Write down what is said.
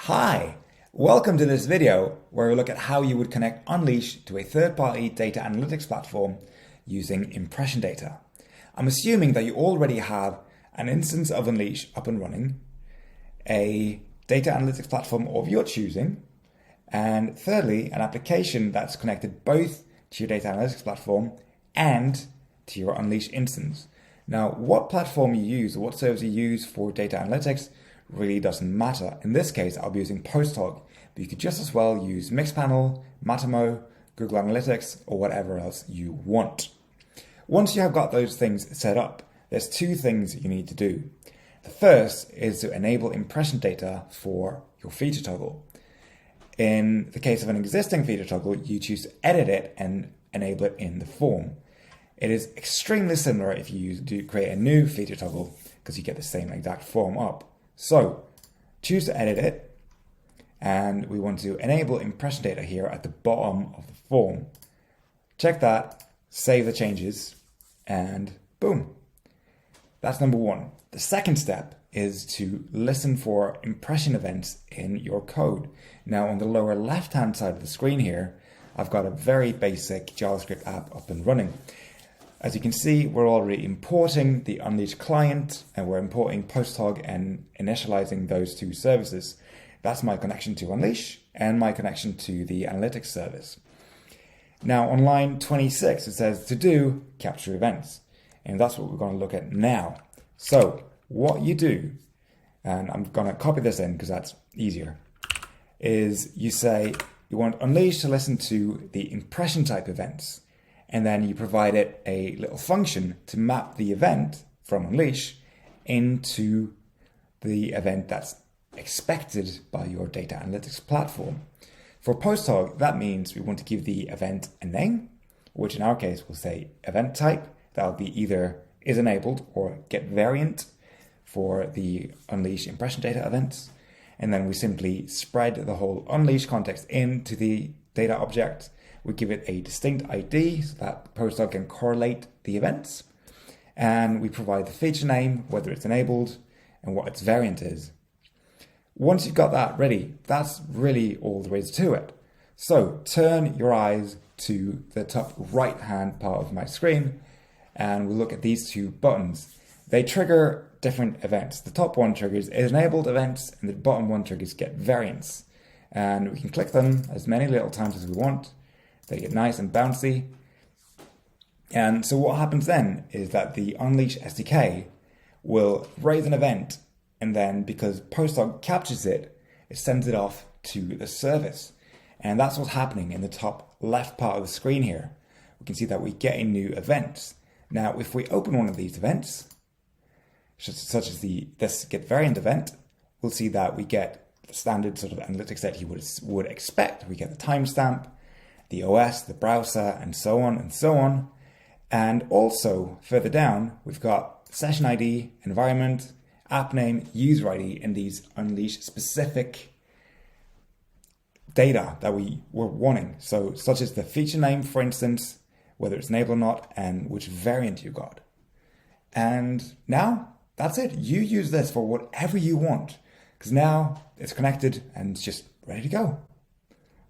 Hi, welcome to this video where we look at how you would connect Unleash to a third-party data analytics platform using impression data. I'm assuming that you already have an instance of Unleash up and running, a data analytics platform of your choosing, and thirdly, an application that's connected both to your data analytics platform and to your Unleash instance. Now, what platform you use or what service you use for data analytics really doesn't matter. In this case, I'll be using PostHog, but you could just as well use Mixpanel, Matomo, Google Analytics, or whatever else you want. Once you have got those things set up, there's two things you need to do. The first is to enable impression data for your feature toggle. In the case of an existing feature toggle, you choose to edit it and enable it in the form. It is extremely similar if you create a new feature toggle because you get the same exact form up. So choose to edit it, and we want to enable impression data here at the bottom of the form. Check that, save the changes, and boom. That's number one. The second step is to listen for impression events in your code. Now on the lower left-hand side of the screen here, I've got a very basic JavaScript app up and running. As you can see, we're already importing the Unleash client and we're importing PostHog and initializing those two services. That's my connection to Unleash and my connection to the analytics service. Now on line 26, it says to do capture events. And that's what we're going to look at now. So what you do, and I'm going to copy this in because that's easier, is you say you want Unleash to listen to the impression type events. And then you provide it a little function to map the event from Unleash into the event that's expected by your data analytics platform. For PostHog, that means we want to give the event a name, which in our case will say event type. That'll be either is enabled or get variant for the Unleash impression data events. And then we simply spread the whole Unleash context into the data object. We give it a distinct ID so that PostHog can correlate the events. And we provide the feature name, whether it's enabled, and what its variant is. Once you've got that ready, that's really all there is to it. So turn your eyes to the top right-hand part of my screen, and we'll look at these two buttons. They trigger different events. The top one triggers is enabled events, and the bottom one triggers get variants. And we can click them as many little times as we want. They get nice and bouncy. And so what happens then is that the Unleash SDK will raise an event, and then because PostHog captures it, it sends it off to the service. And that's what's happening in the top left part of the screen here. We can see that we get in new events. Now, if we open one of these events, such as this get variant event, we'll see that we get the standard sort of analytics that you would expect. We get the timestamp, the OS, the browser, and so on and so on. And also further down, we've got session ID, environment, app name, user ID, and these Unleash specific data that we were wanting. So such as the feature name, for instance, whether it's enabled or not, and which variant you got. And now that's it. You use this for whatever you want, because now it's connected and it's just ready to go.